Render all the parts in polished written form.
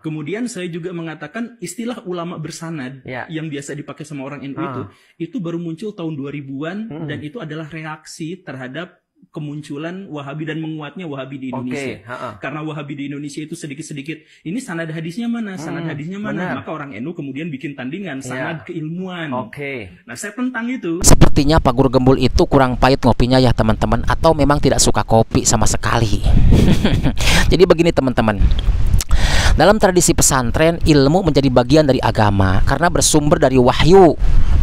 Kemudian saya juga mengatakan istilah ulama bersanad yang biasa dipakai sama orang NU itu baru muncul tahun 2000-an dan itu adalah reaksi terhadap kemunculan Wahabi dan menguatnya Wahabi di Indonesia. Karena Wahabi di Indonesia itu sedikit-sedikit, ini sanad hadisnya mana? Sanad hadisnya mana? Maka orang NU kemudian bikin tandingan sanad keilmuan. Nah, saya tentang itu. Sepertinya Pak Guru Gembul itu kurang pahit ngopinya ya teman-teman, atau memang tidak suka kopi sama sekali. Jadi begini teman-teman. Dalam tradisi pesantren, ilmu menjadi bagian dari agama karena bersumber dari wahyu.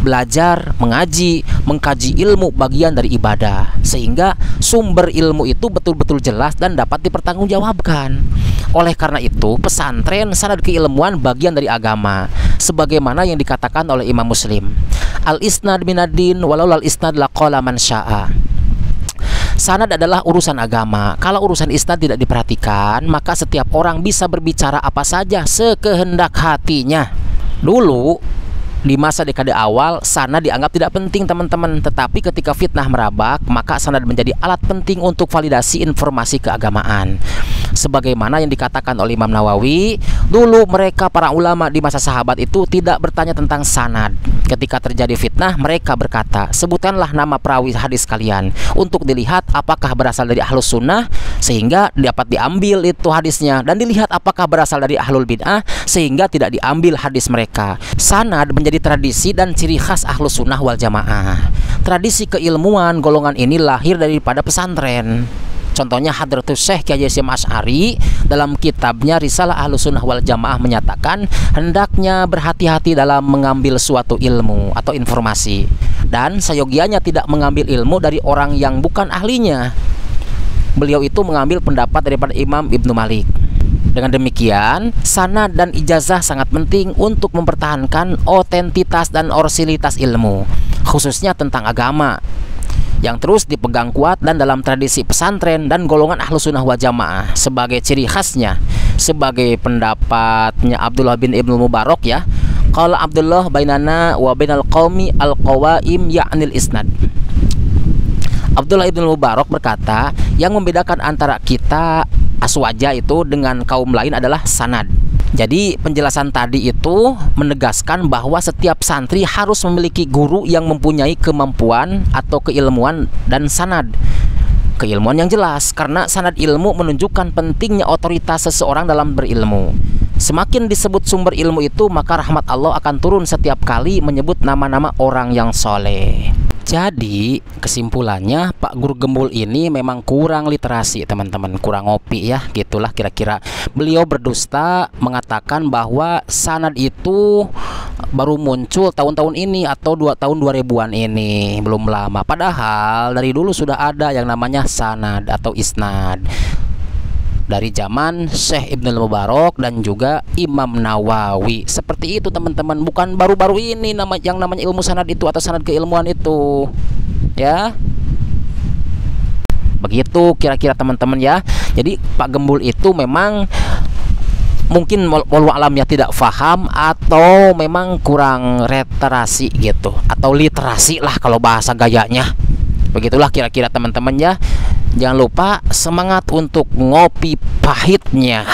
Belajar, mengaji, mengkaji ilmu bagian dari ibadah, sehingga sumber ilmu itu betul-betul jelas dan dapat dipertanggungjawabkan. Oleh karena itu, pesantren sanad keilmuan bagian dari agama, sebagaimana yang dikatakan oleh Imam Muslim. Al-isnad minad-din walau al-isnad laqala man syaa. Sanad adalah urusan agama. Kalau urusan isnad tidak diperhatikan, maka setiap orang bisa berbicara apa saja sekehendak hatinya. Dulu di masa dekade awal, sanad dianggap tidak penting teman-teman. Tetapi ketika fitnah merabak, maka sanad menjadi alat penting untuk validasi informasi keagamaan. Sebagaimana yang dikatakan oleh Imam Nawawi, dulu mereka para ulama di masa sahabat itu tidak bertanya tentang sanad. Ketika terjadi fitnah, mereka berkata, sebutkanlah nama perawi hadis kalian untuk dilihat apakah berasal dari ahlus sunnah sehingga dapat diambil itu hadisnya, dan dilihat apakah berasal dari ahlul bid'ah sehingga tidak diambil hadis mereka. Sanad menjadi tradisi dan ciri khas ahlus sunnah wal jamaah. Tradisi keilmuan golongan ini lahir daripada pesantren. Contohnya Hadratus Syekh Kiai Hasyim Asy'ari dalam kitabnya Risalah Ahlus Sunnah wal Jamaah menyatakan hendaknya berhati-hati dalam mengambil suatu ilmu atau informasi, dan seyogianya tidak mengambil ilmu dari orang yang bukan ahlinya. Beliau itu mengambil pendapat daripada Imam Ibnu Malik. Dengan demikian, sanad dan ijazah sangat penting untuk mempertahankan otentitas dan orsilitas ilmu, khususnya tentang agama, yang terus dipegang kuat dan dalam tradisi pesantren dan golongan ahlus sunnah wal jamaah sebagai ciri khasnya. Sebagai pendapatnya Abdullah bin Ibnu Mubarak ya, qala Abdullah bainana wa bainal qaumi al-qawaim ya'nil isnad. Abdullah Ibnu Mubarak berkata, yang membedakan antara kita aswaja itu dengan kaum lain adalah sanad. Jadi penjelasan tadi itu menegaskan bahwa setiap santri harus memiliki guru yang mempunyai kemampuan atau keilmuan dan sanad, keilmuan yang jelas, karena sanad ilmu menunjukkan pentingnya otoritas seseorang dalam berilmu. Semakin disebut sumber ilmu itu, maka rahmat Allah akan turun setiap kali menyebut nama-nama orang yang soleh. Jadi kesimpulannya, Pak Guru Gembul ini memang kurang literasi teman-teman, kurang ngopi ya, gitulah kira-kira. Beliau berdusta mengatakan bahwa sanad itu baru muncul tahun-tahun ini atau tahun 2000-an ini, belum lama. Padahal dari dulu sudah ada yang namanya sanad atau isnad dari zaman Syekh Ibnu Mubarak dan juga Imam Nawawi. Seperti itu teman-teman, bukan baru-baru ini yang namanya ilmu sanad itu atau sanad keilmuan itu ya. Begitu kira-kira teman-teman ya. Jadi Pak Gembul itu memang mungkin walau alam ya tidak paham atau memang kurang literasi gitu, atau literasi lah kalau bahasa gayanya. Begitulah kira-kira teman-teman ya. Jangan lupa semangat untuk ngopi pahitnya.